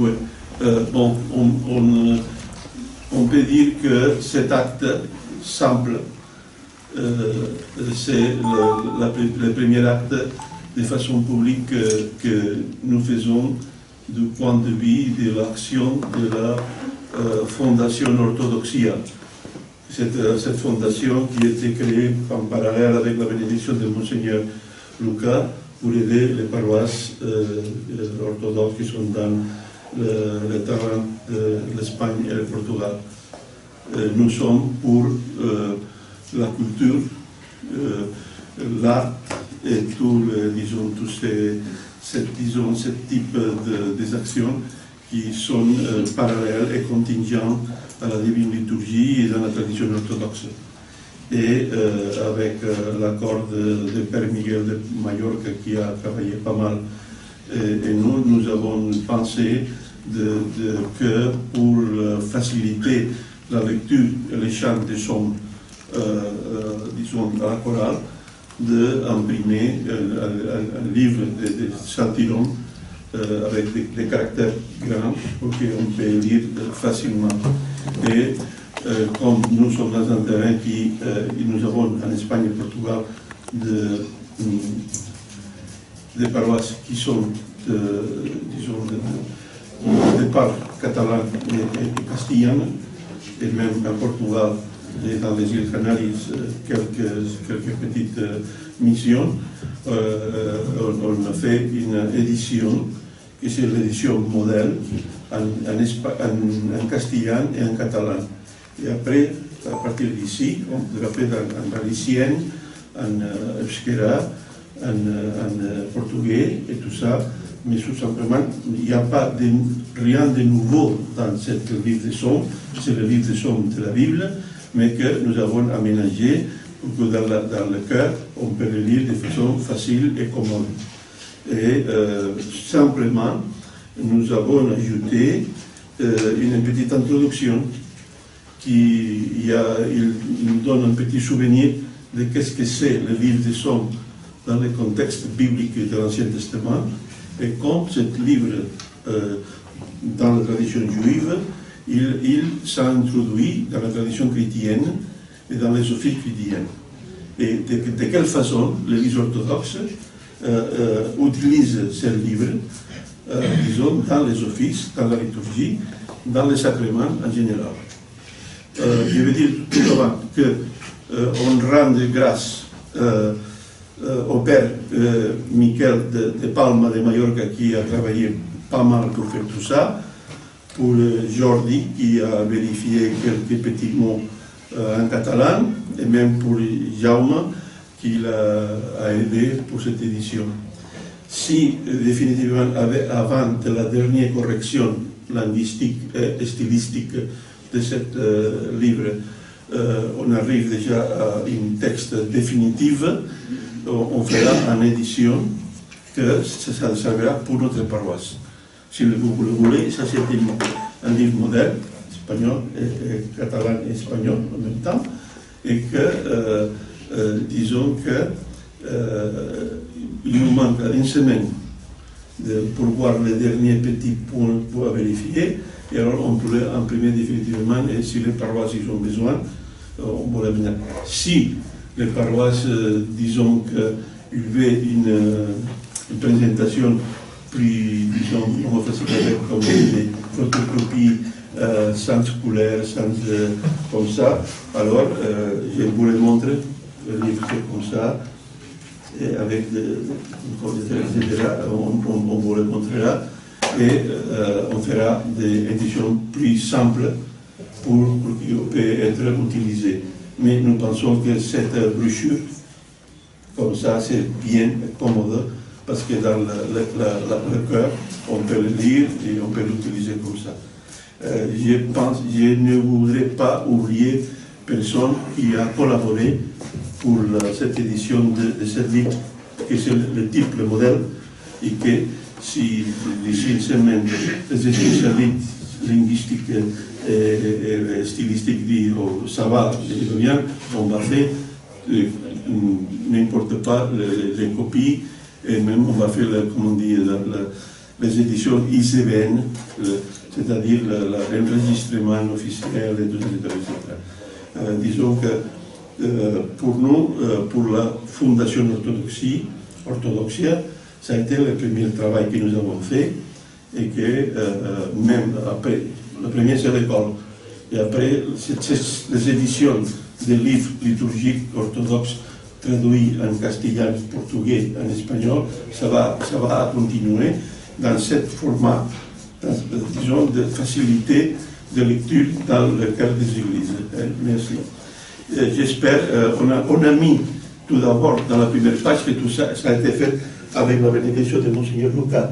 Oui. Bon, on peut dire que cet acte simple, c'est le premier acte de façon publique que nous faisons du point de vue de l'action de la Fondation Orthodoxia. Cette fondation qui a été créée en parallèle avec la bénédiction de Monseigneur Lucas pour aider les paroisses orthodoxes qui sont dans le terrain de l'Espagne et le Portugal. Nous sommes pour la culture, l'art et tout ce type d'actions qui sont parallèles et contingents à la divine liturgie et dans la tradition orthodoxe. Et avec l'accord de Père Miguel de Mallorca qui a travaillé pas mal, et nous avons pensé que pour faciliter la lecture et les chants des chants, disons, à la chorale, d'imprimer un livre de Saint-Iron avec des caractères grands pour qu'on peut lire facilement. Et comme nous sommes dans un terrain qui, nous avons en Espagne et Portugal des paroisses qui sont, disons, de part catalane et castillanne, et même à Portugal et dans les îles Canaries, quelques petites missions. On a fait une édition, qui c'est l'édition modèle, en castillan et en catalan. Et après, à partir d'ici, on l'a fait en galicien, en euskera, en portugais et tout ça. Mais tout simplement, il n'y a pas rien de nouveau dans ce livre de sons, c'est le livre de sons de la Bible, mais que nous avons aménagé pour que dans le cœur, on peut le lire de façon facile et commode. Et simplement, nous avons ajouté une petite introduction qui nous donne un petit souvenir de qu'est-ce que c'est le livre des sons dans le contexte biblique de l'Ancien Testament, et comme ce livre, dans la tradition juive, il s'est introduit dans la tradition chrétienne et dans les offices chrétiens. Et de quelle façon l'Église orthodoxe utilise ce livre, disons, dans les offices, dans la liturgie, dans les sacrements en général. Je veux dire tout avant qu'on rend grâce au père Miquel de Palma de Mallorca qui a travaillé pas mal pour faire tout ça, pour Jordi qui a vérifié quelques petits mots en catalan, et même pour Jaume qui l'a aidé pour cette édition. Si définitivement avant de la dernière correction linguistique et stylistique de ce livre, on arrive déjà à un texte définitif, on fera une édition que ça servira pour notre paroisse. Si vous le voulez, ça c'est un livre modèle, espagnol et catalan et espagnol en même temps, et que, disons que il nous manque une semaine pour voir les derniers petits points pour vérifier, et alors on pourrait imprimer définitivement, et si les paroisses ils ont besoin, on pourrait venir. Si les paroisses, disons qu'il veut une présentation plus, disons, facile avec comme des photocopies sans couleur, sans comme ça, alors je vous les montre, le livre comme ça, et avec etc. On vous le montrera, et on fera des éditions plus simples pour qu'ils puissent être utilisées. Mais nous pensons que cette brochure, comme ça, c'est bien commode, parce que dans le cœur, on peut le lire et on peut l'utiliser comme ça. Je ne voudrais pas oublier personne qui a collaboré pour cette édition de ce livre, que c'est le type, le modèle, et que si d'ici une semaine, les spécialistes linguistiques et stylistiques disent oh, ça va, c'est bien, on va faire n'importe pas les copies, et même on va faire, comment dire, les éditions ISBN, c'est-à-dire l'enregistrement officiel, etc. Disons que pour nous, pour la Fondation Orthodoxia, ça a été le premier travail que nous avons fait et que même après, la première c'est l'école, et après les éditions des livres liturgiques orthodoxes traduits en castillan, portugais, en espagnol, ça va continuer dans ce format, disons, de facilité de lecture dans le cœur des églises. Merci. J'espère, on a mis tout d'abord dans la première page que tout ça a été fait avec la bénédiction de Monseigneur Lucas.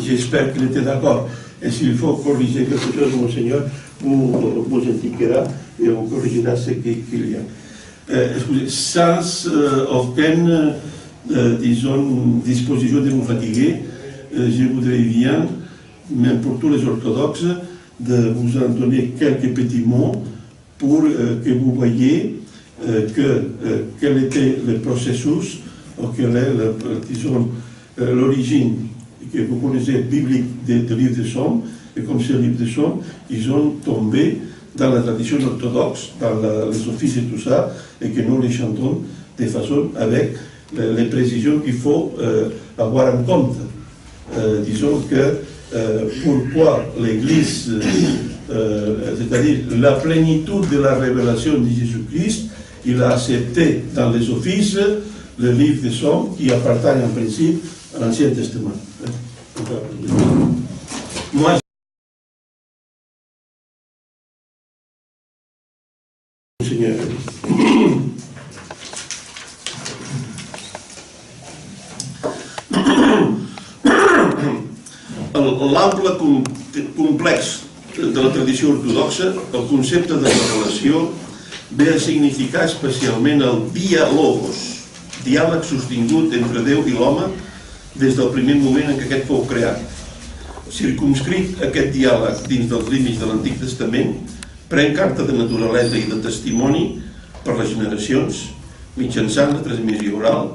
J'espère qu'il était d'accord. Et s'il faut corriger quelque chose, Monseigneur vous indiquera et on corrigera ce qu'il y a. Sans aucune, disons, disposition de vous fatiguer, je voudrais bien, même pour tous les orthodoxes, de vous en donner quelques petits mots pour que vous voyez quel était le processus, ou quelle est, disons, l'origine que vous connaissez biblique des livres de Somme, et comme ces livres de Somme, ils ont tombé dans la tradition orthodoxe, dans les offices et tout ça, et que nous les chantons de façon avec les précisions qu'il faut avoir en compte. Disons que pourquoi l'Église, c'est-à-dire la plénitude de la révélation de Jésus-Christ, il a accepté dans les offices le livre de Somme qui appartient en principe à l'Ancien Testament. Moi, Seigneur, l'ample complex de la tradició ortodoxa, el concepte de la revelació ve a significar especialment el dialogos, diàleg sostingut entre Déu i l'home des del primer moment en què aquest fou creat. Circumscrit aquest diàleg dins dels límits de l'Antic Testament, pren carta de naturalesa i de testimoni per les generacions, mitjançant la transmissió oral,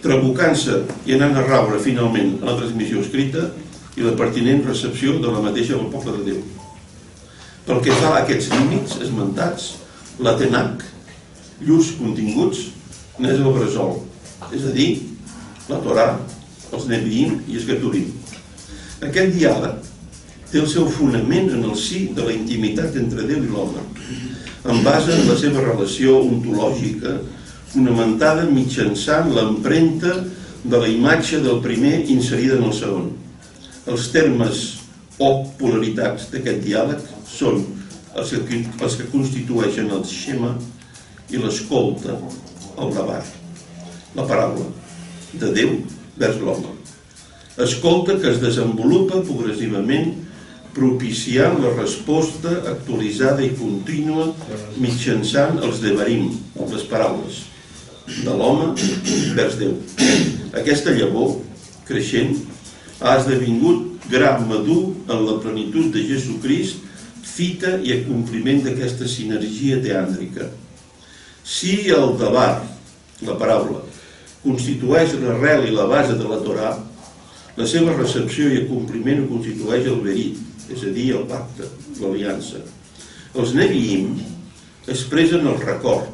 trabucant-se i anant a raure finalment a la transmissió escrita i la pertinent recepció de la mateixa del poble de Déu. Pel que fa a aquests límits esmentats, la Tenac, llurs continguts, n'és el bressol, és a dir, la Torà, els Neviïm i els Keturim. Aquest diàleg té el seu fonament en el si de la intimitat entre Déu i l'home, en base en la seva relació ontològica fonamentada mitjançant l'empremta de la imatge del primer inserida en el segon. Els termes o polaritats d'aquest diàleg són els que constitueixen el xema i l'escolta, el debat, la paraula de Déu vers l'home. Escolta que es desenvolupa progressivament propiciant la resposta actualitzada i contínua mitjançant els devarim, les paraules, de l'home vers Déu. Aquesta llavor, creixent, ha esdevingut gra madur en la plenitud de Jesucrist, fita i acompliment d'aquesta sinergia teàndrica. Si el debat, la paraula, constitueix l'arrel i la base de la Torà, la seva recepció i acompliment ho constitueix el verit, és a dir, el pacte, l'aliança. Els Neviïm expressen el record,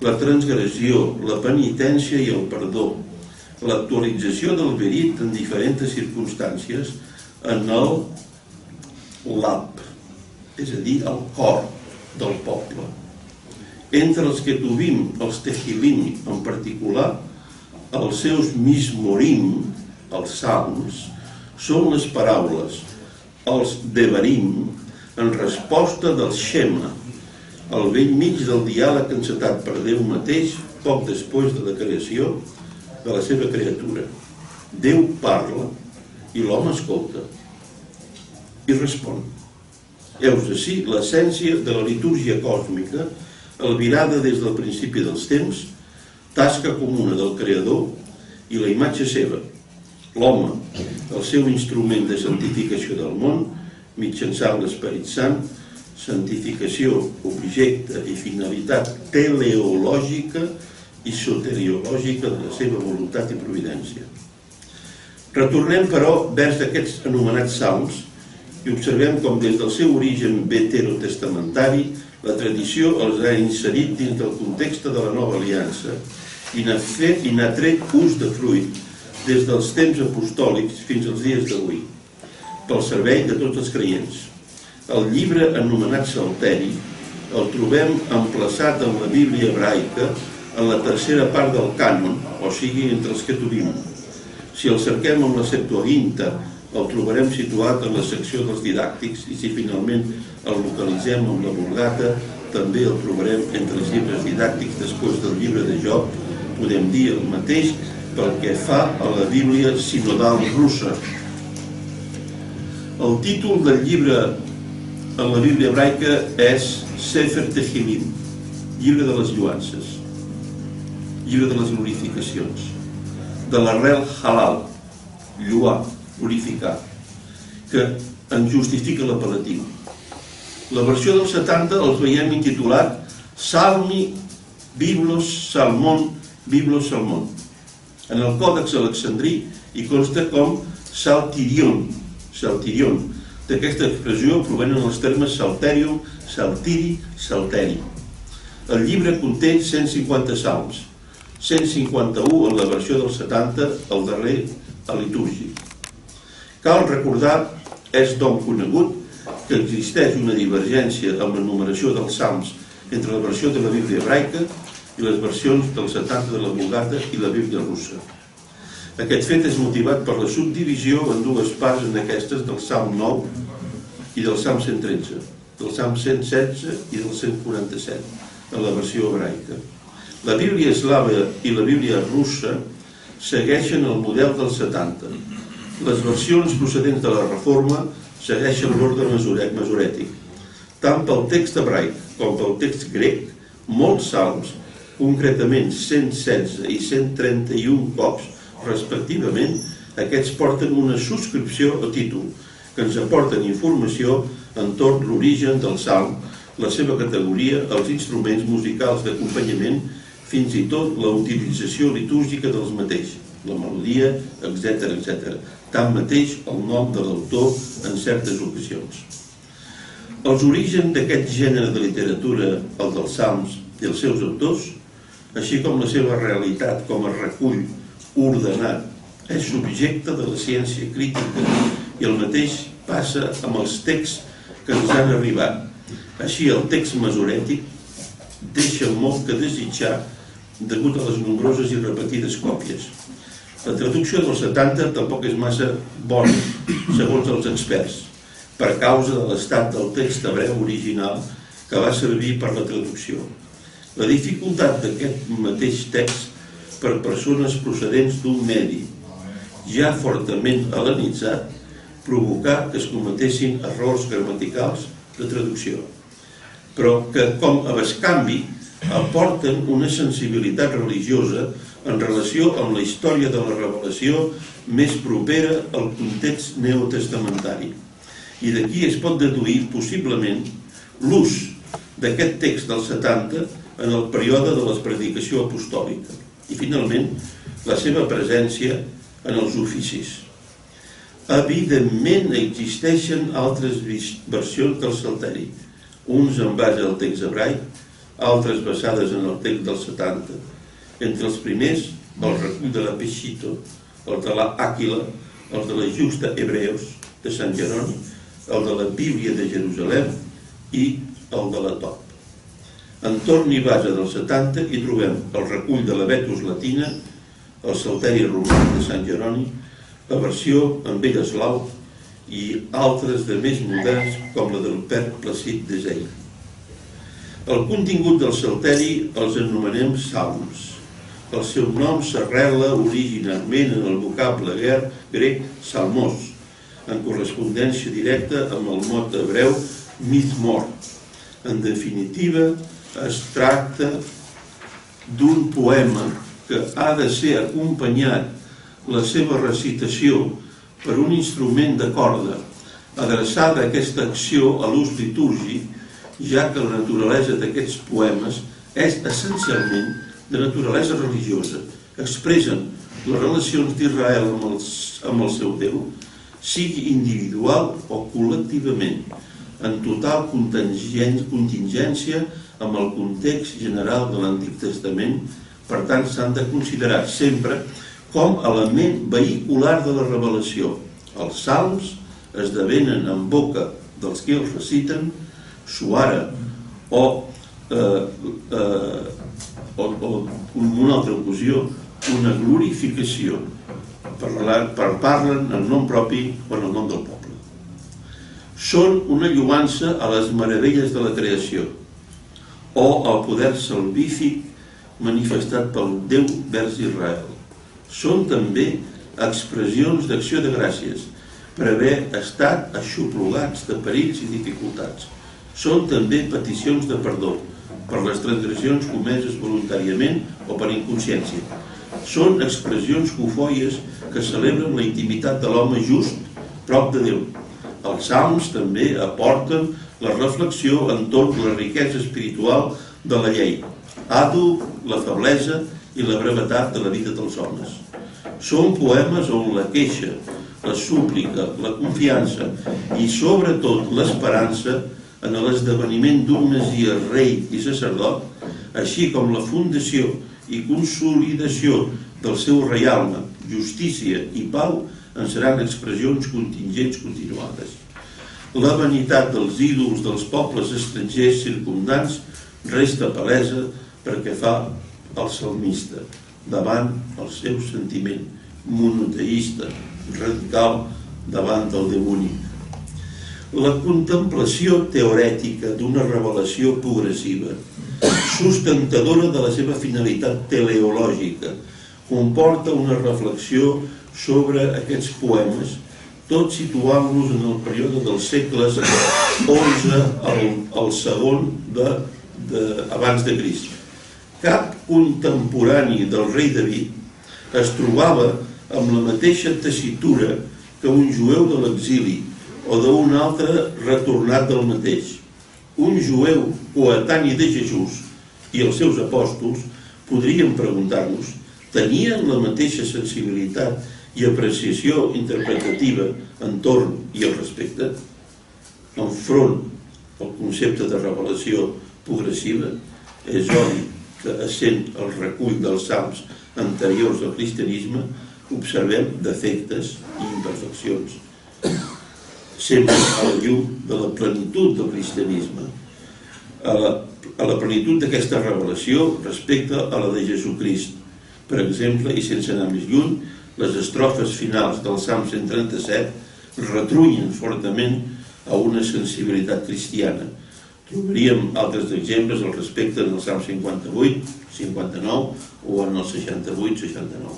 la transgressió, la penitència i el perdó, l'actualització del verit en diferents circumstàncies en el lab, és a dir, el cor del poble. Entre els Ketuvim, els Tehilim en particular, els seus mismorim, els salms, són les paraules, els devarim, en resposta del Shema, al vell mig del diàleg encetat per Déu mateix poc després de la creació de la seva criatura. Déu parla i l'home escolta i respon. Heus ací l'essència de la litúrgia còsmica, albirada des del principi dels temps, tasca comuna del Creador i la imatge seva, l'home, el seu instrument de santificació del món, mitjançant l'Esperit Sant, santificació, objecte i finalitat teleològica i soteriològica de la seva voluntat i providència. Retornem, però, vers d'aquests anomenats salms i observem com des del seu origen veterotestamentari la tradició els ha inserit dins del context de la nova aliança i n'ha tret ús de fruit des dels temps apostòlics fins als dies d'avui, pel servei de tots els creients. El llibre anomenat Salteri el trobem emplaçat en la Bíblia hebraica en la tercera part del cànon, o sigui, entre els Ketubim. Si el cerquem amb la Septuaginta, el trobarem situat en la secció dels didàctics i si finalment el localitzem amb la Vulgata, també el trobarem entre els llibres didàctics després del llibre de Job. Podem dir el mateix pel que fa a la Bíblia sinodal russa. El títol del llibre en la Bíblia hebraica és Sefer Tehilim, llibre de les lloances, llibre de les glorificacions, de l'arrel halal, lloar, glorificar, que en justifica l'apel·latiu. La versió del 70 els veiem intitulat Salmi, Biblos, Salmon, Biblos, Salmon. En el Còdex Alexandrí hi consta com Saltirion. D'aquesta expressió provenen els termes Salterium, Saltiri, Salteri. El llibre conté 150 salms, 151 en la versió del 70, el darrer a litúrgic. Cal recordar, és doncs conegut, que existeix una divergència amb la numeració dels salms entre la versió de la Bíblia hebraica i les versions del 70 de la Vulgata i la Bíblia russa. Aquest fet és motivat per la subdivisió en dues parts en aquestes del Salm 9 i del Salm 113, del Salm 116 i del 147 en la versió hebraica. La Bíblia eslava i la Bíblia russa segueixen el model del 70. Les versions procedents de la Reforma segueixen l'ordre masorètic. Tant pel text hebraic com pel text grec, molts salms, concretament 116 i 131 cops, respectivament, aquests porten una subscripció o títol, que ens aporten informació entorn l'origen del salm, la seva categoria, els instruments musicals d'acompanyament, fins i tot la utilització litúrgica dels mateixos, la melodia, etc. Tanmateix, el nom de l'autor en certes ocasions. Els orígens d'aquest gènere de literatura, el dels salms i els seus autors, així com la seva realitat com a recull ordenat, és subjecte de la ciència crítica i el mateix passa amb els texts que ens han arribat. Així, el text masorètic deixa molt que desitjar degut a les nombroses i repetides còpies. La traducció del 70 tampoc és massa bona, segons els experts, per causa de l'estat del text hebreu original que va servir per la traducció. La dificultat d'aquest mateix text per persones procedents d'un medi ja fortament hel·lenitzat provocar que es cometessin errors gramaticals de traducció, però que, com a bescanvi, aporten una sensibilitat religiosa en relació amb la història de la revelació més propera al context neotestamentari. I d'aquí es pot deduir, possiblement, l'ús d'aquest text del 70 en el període de la predicació apostòlica i, finalment, la seva presència en els oficis. Evidentment, existeixen altres versions del Salteri, uns en base al text hebraic, altres basades en el text del 70. Entre els primers, el recull de la Peshito, el de la Àquila, el de la Justa Hebreus de Sant Jeroni, el de la Bíblia de Jerusalem i el de la Top. Entorn i base del 70 hi trobem el recull de la Vetus Latina, el Salteri Romà de Sant Jeroni, la versió en vell eslau i altres de més moderns com la del Père Placid de Zeil. El contingut del Salteri els anomenem salms. El seu nom s'arrela originalment en el vocable grec salmos, en correspondència directa amb el mot hebreu mizmor. En definitiva, es tracta d'un poema que ha de ser acompanyat la seva recitació per un instrument de corda adreçada a aquesta acció a l'ús litúrgic, ja que la naturalesa d'aquests poemes és essencialment de naturalesa religiosa. Expressen les relacions d'Israel amb el seu Déu, sigui individual o col·lectivament, en total contingència amb el context general de l'Antic Testament. Per tant, s'han de considerar sempre com a element vehicular de la revelació. Els salms esdevenen en boca dels que els reciten suara o en una altra ocasió una glorificació, parlen en nom propi o en el nom del poble. Són una lloança a les meravelles de la creació o al poder salvífic manifestat pel Déu vers Israel. Són també expressions d'acció de gràcies per haver estat aixoplugats de perills i dificultats. Són també peticions de perdó per les transgressions comeses voluntàriament o per inconsciència. Són expressions cofoies que celebren la intimitat de l'home just prop de Déu. Els salms també aporten la reflexió entorn de la riquesa espiritual de la llei, àdhuc la feblesa i la brevetat de la vida dels homes. Són poemes on la queixa, la súplica, la confiança i sobretot l'esperança en l'esdeveniment d'un Messies rei i sacerdot, així com la fundació i consolidació del seu reialme, justícia i pau, en seran expressions contingents continuades. La vanitat dels ídols dels pobles estrangers circumdants resta palesa perquè fa el salmista davant el seu sentiment monoteista, radical davant del Déu únic. La contemplació teorètica d'una revelació progressiva, sustentadora de la seva finalitat teleològica, comporta una reflexió sobre aquests poemes, tot situant-los en el període dels segles XI al segon abans de Crist. Cap contemporani del rei David es trobava amb la mateixa tessitura que un jueu de l'exili o d'un altre retornat del mateix. Un jueu coetani de Jesús i els seus apòstols, podríem preguntar-nos, tenien la mateixa sensibilitat i apreciació interpretativa entorn i al respecte? Enfront al concepte de revelació progressiva, és obvi que, essent el recull dels salms anteriors al cristianisme, observem defectes i imperfeccions, sempre a la llum de la plenitud del cristianisme, a la plenitud d'aquesta revelació respecte a la de Jesucrist. Per exemple, i sense anar més lluny, les estrofes finals del Salm 137 retrunyen fortament a una sensibilitat cristiana. Trobaríem altres exemples al respecte en el Salm 58, 59 o en el 68, 69.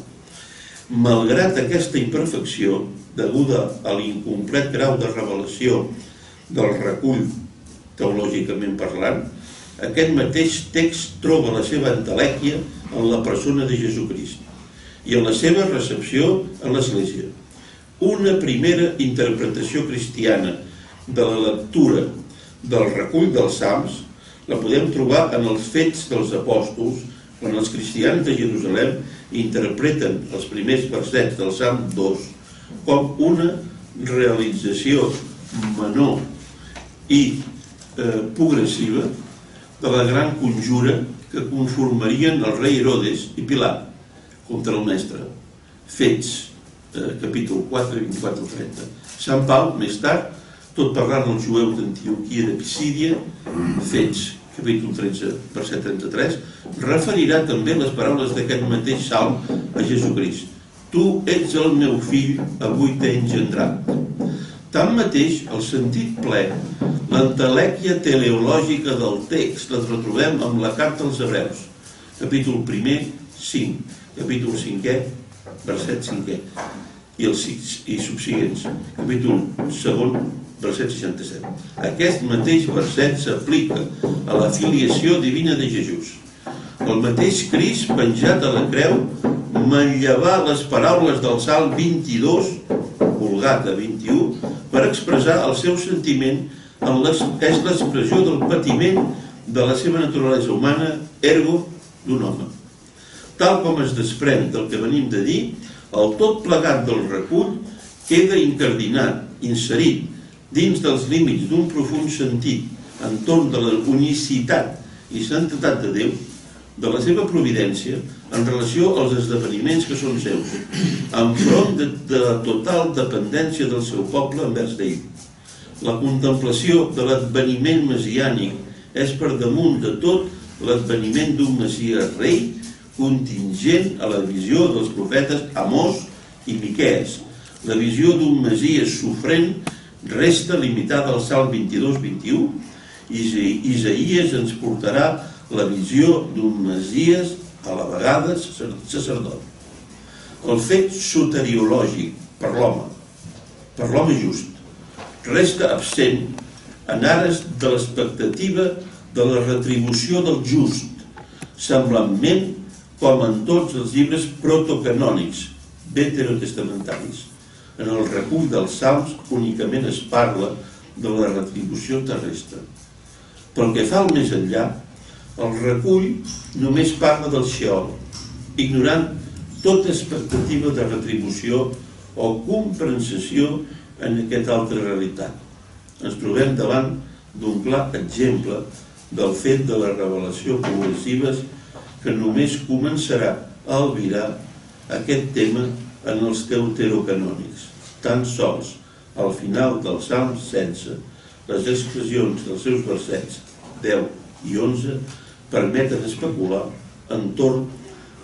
Malgrat aquesta imperfecció, deguda a l'incomplet grau de revelació del recull teològicament parlant, aquest mateix text troba la seva entelèquia en la persona de Jesucrist i en la seva recepció en l'Església. Una primera interpretació cristiana de la lectura del recull dels Salms la podem trobar en els Fets dels Apòstols, quan els cristians de Jerusalem interpreten els primers versets del Salm 2 com una realització menor i progressiva de la gran conjura que conformarien el rei Herodes i Pilat contra el mestre. Fets, capítol 4, 24-30. Sant Pau, més tard, tot parlant dels jueus d'Antioquia de Pisídia, Fets, capítol 13, verset 33, referirà també les paraules d'aquest mateix salm a Jesucrist. Tu ets el meu fill, avui t'he engendrat. Tanmateix, el sentit ple, l'entelèquia teleològica del text la retrobem amb la carta als Hebreus, capítol 1, 5, capítol 5è, verset 5è, i subsiguients, capítol 2, verset 67. Aquest mateix verset s'aplica a la filiació divina de Jesús. El mateix Crist, penjat a la creu, manllevà les paraules del Salm 22, Vulgata 21, per expressar el seu sentiment que és l'expressió del patiment de la seva naturalesa humana, ergo d'un home. Tal com es desprèn del que venim de dir, el tot plegat del recull queda incardinat, inserit, dins dels límits d'un profund sentit, entorn de la unicitat i santedat de Déu, de la seva providència, en relació als esdeveniments que són seus, enfront de la total dependència del seu poble envers d'ell. La contemplació de l'adveniment messiànic és per damunt de tot l'adveniment d'un Messies rei contingent a la visió dels profetes Amós i Miquees. La visió d'un Messies sofrent resta limitada al Salm 22-21 i Isaïes ens portarà la visió d'un Messies a la vegada sacerdot. El fet soteriològic per l'home just, resta absent en ares de l'expectativa de la retribució del just, semblantment com en tots els llibres protocanònics, veterotestamentaris. En el recull dels salms únicament es parla de la retribució terrestre. Pel que fa al més enllà, el recull només parla del Sheol, ignorant tota expectativa de retribució o compensació en aquesta altra realitat. Ens trobem davant d'un clar exemple del fet de les revelacions progressives que només començarà a albirar aquest tema en els deuterocanònics. Tan sols al final del Salm 16, les expressions dels seus versets 10 i 11 permeten especular entorn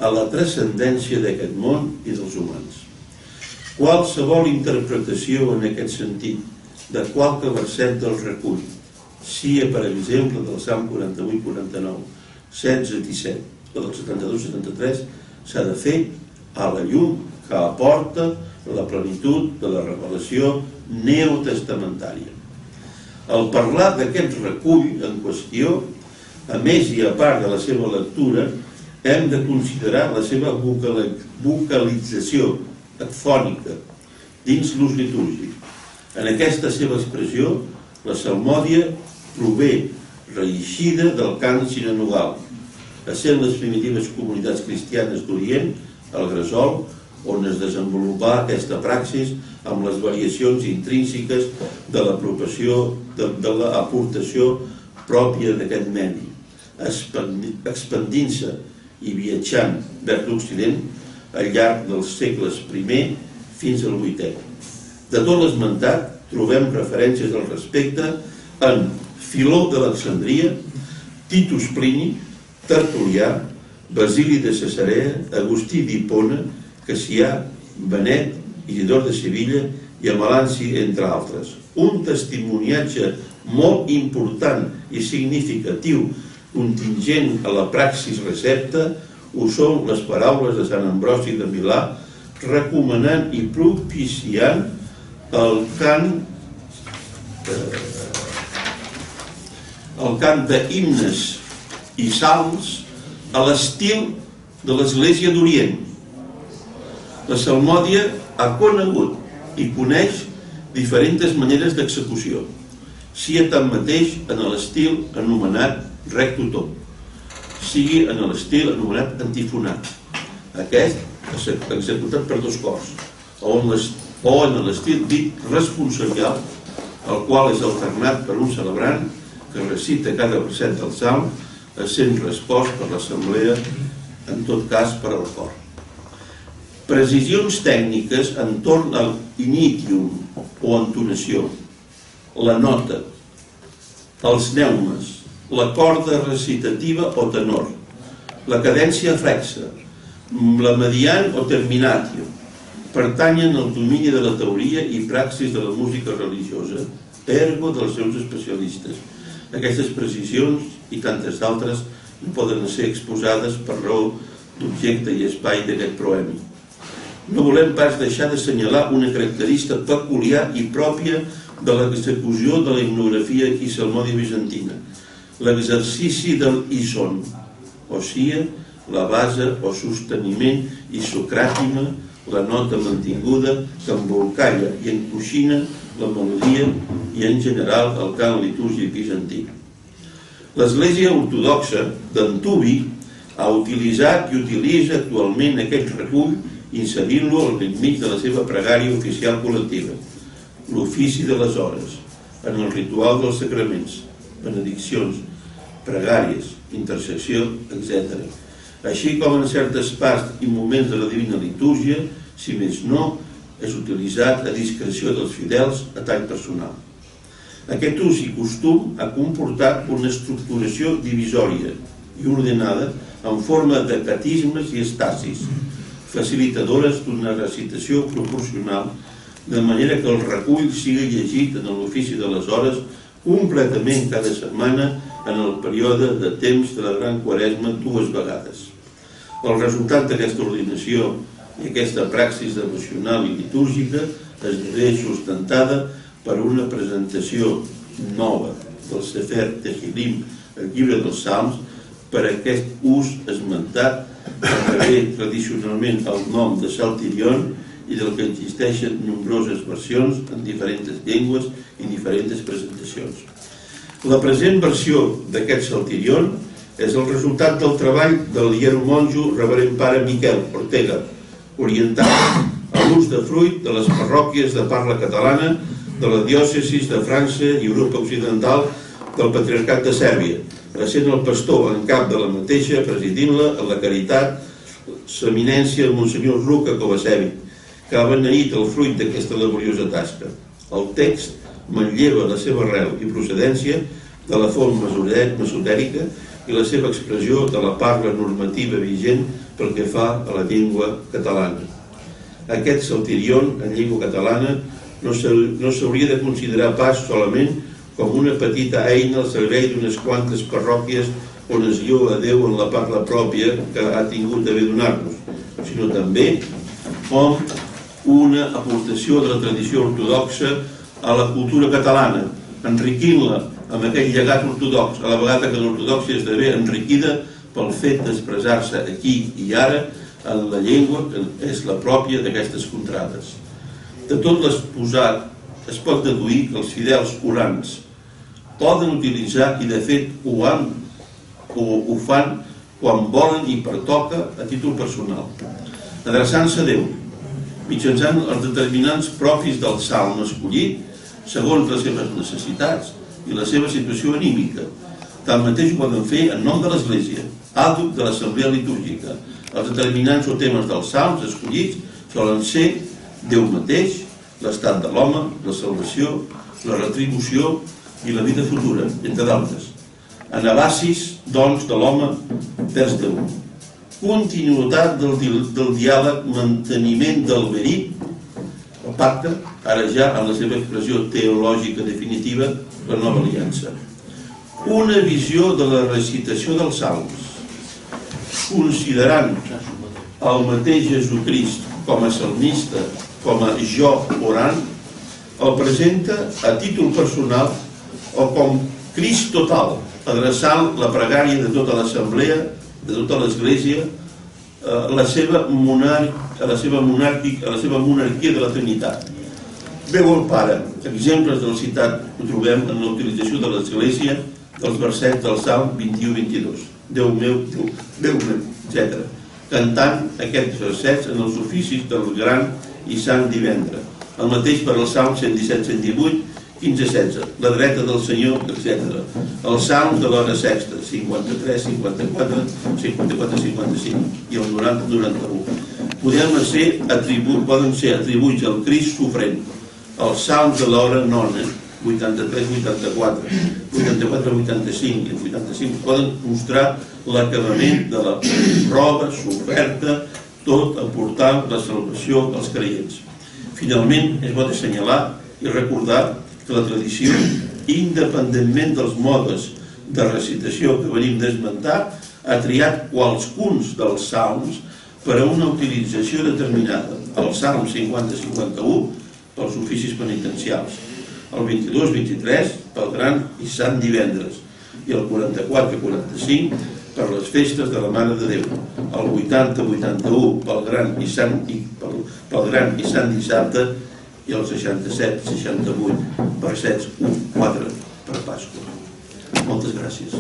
a la transcendència d'aquest món i dels humans. Qualsevol interpretació en aquest sentit de qualque verset del recull, sia per exemple del Salm 48-49, 16-17 o del 72-73, s'ha de fer a la llum que aporta la plenitud de la revelació neotestamentària. Al parlar d'aquest recull en qüestió, a més i a part de la seva lectura, hem de considerar la seva vocalització fònica dins l'ús litúrgic. En aquesta seva expressió, la salmòdia prové reeixida del cant sinagogal, essent les primitives comunitats cristianes d'Orient, el Gresol, on es desenvolupà aquesta praxis amb les variacions intrínseques de l'aportació pròpia d'aquest medi, expandint-se i viatjant vers l'Occident al llarg dels segles I fins al VIII. De tot l'esmentat, trobem referències al respecte en Filó d'Alexandria, Titus Plini, Tertulià, Basili de Cesarea, Agustí d'Hipona, Cassià, Benet, Isidor de Sevilla i Amalanci, entre altres. Un testimoniatge molt important i significatiu contingent a la praxis recepta ho són les paraules de Sant Ambrosi de Milà recomanant i propiciant el cant d'himnes i salms a l'estil de l'Església d'Orient. La salmòdia ha conegut i coneix diferents maneres d'execució, sia tanmateix en l'estil anomenat rectotom, sigui en l'estil anomenat antifonat. Aquest és executat per dos cors, o en l'estil dit responsorial, el qual és alternat per un celebrant que recita cada verset del salm, essent respost per l'assemblea, en tot cas per al cor. Precisions tècniques entorn al initium o entonació, la nota, els neumes, la corda recitativa o tenor, la cadència flexa, la median o terminatio, pertanyen al domini de la teoria i praxis de la música religiosa, ergo dels seus especialistes. Aquestes precisions i tantes altres no poden ser exposades per raó d'objecte i espai d'aquest proemi. No volem pas deixar d'assenyalar una característica peculiar i pròpia de l'execució de la himnografia i salmòdia bizantina, l'exercici del ison, o sigui, la base o sosteniment isocràtima, la nota mantinguda que embolcalla i encoixina la melodia i en general el cant litúrgic bizantí. L'Església ortodoxa d'Antubi ha utilitzat i utilitza actualment aquest recull inserint-lo al mig de la seva pregària oficial col·lectiva, l'ofici de les hores, en el ritual dels sacraments, benediccions, pregàries, intercessió, etc. Així com en certes parts i moments de la Divina Litúrgia, si més no, és utilitzat a discreció dels fidels a tall personal. Aquest ús i costum ha comportat una estructuració divisòria i ordenada en forma de catismes i estasis, facilitadores d'una recitació proporcional, de manera que el recull sigui llegit en l'ofici de les hores completament cada setmana en el període de temps de la Gran Quaresma 2 vegades. El resultat d'aquesta ordenació i aquesta praxis devocional i litúrgica esdevé sustentada per una presentació nova del Sefer Tehillim, el llibre dels Salms, per aquest ús esmentat que rebé tradicionalment el nom de Saltirion i del que existeixen nombroses versions en diferents llengües i diferents presentacions. La present versió d'aquest Saltirion és el resultat del treball del hieromonjo reverend pare Miquel Ortega, orientat a l'ús de fruit de les parròquies de parla catalana de la diòcesis de França i Europa Occidental del Patriarcat de Sèrbia, sent el pastor en cap de la mateixa, presidint-la en la caritat, s'eminència Monsenyor Luca Kovacevic, que ha beneït el fruit d'aquesta laboriosa tasca. El text manlleva la seva arrel i procedència de la font masotèrica i la seva expressió de la parla normativa vigent pel que fa a la llengua catalana. Aquest Saltirion en llengua catalana no s'hauria de considerar pas solament com una petita eina al servei d'unes quantes parròquies on es lloa a Déu en la parla pròpia que ha tingut d'haver donar-nos, sinó també com una aportació de la tradició ortodoxa a la cultura catalana, enriquint-la amb aquell llegat ortodox, a la vegada que l'ortodoxia esdevé enriquida pel fet d'expressar-se aquí i ara en la llengua que és la pròpia d'aquestes contrades. De tot l'exposat es pot deduir que els fidels orants poden utilitzar i de fet ho fan quan volen i pertoca a títol personal, adreçant-se a Déu, mitjançant els determinants propis del salm escollit segons les seves necessitats i la seva situació anímica. Tanmateix ho poden fer en nom de l'Església, àdhuc de l'Assemblea Litúrgica. Els determinants o temes dels salms escollits solen ser Déu mateix, l'estat de l'home, la salvació, la retribució i la vida futura, entre d'altres. Anabasis, doncs, de l'home vers Déu. Continuïtat del diàleg, manteniment del verí, el pacte, ara ja en la seva expressió teològica definitiva, la nova aliança. Una visió de la recitació dels salms, considerant el mateix Jesucrist com a salmista, com a jo orant, el presenta a títol personal o com Crist total, adreçant la pregària de tota l'assemblea, de tota l'Església, a la seva monarquia de la Trinitat. Veu el Pare, exemples del citat ho trobem en la utilització de l'Església dels versets del Salm 21-22. Déu meu, etc. Cantant aquests versets en els oficis del Gran i Sant Divendres. El mateix per al Salm 117-118, 15-16, la dreta del Senyor, etc. Els salms de l'hora sexta, 53, 54, 54, 55 i el 90-91. Poden ser atribuïts al Crist sofrent. Els salms de l'hora nona, 83-84, 84-85 i 85, poden mostrar l'acabament de la prova soferta, tot aportant la salvació als creients. Finalment, es pot assenyalar i recordar que la tradició, independentment dels modes de recitació que venim d'esmentar, ha triat qualscuns dels salms per a una utilització determinada. El Salm 50-51 pels oficis penitencials, el 22-23 pel Gran i Sant Divendres i el 44-45 per les festes de la Mare de Déu, el 80-81 pel Gran i Sant Dissabte i el 67-68 versets 1-4 per Pasqua. Moltes gràcies.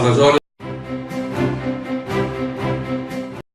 Aleshores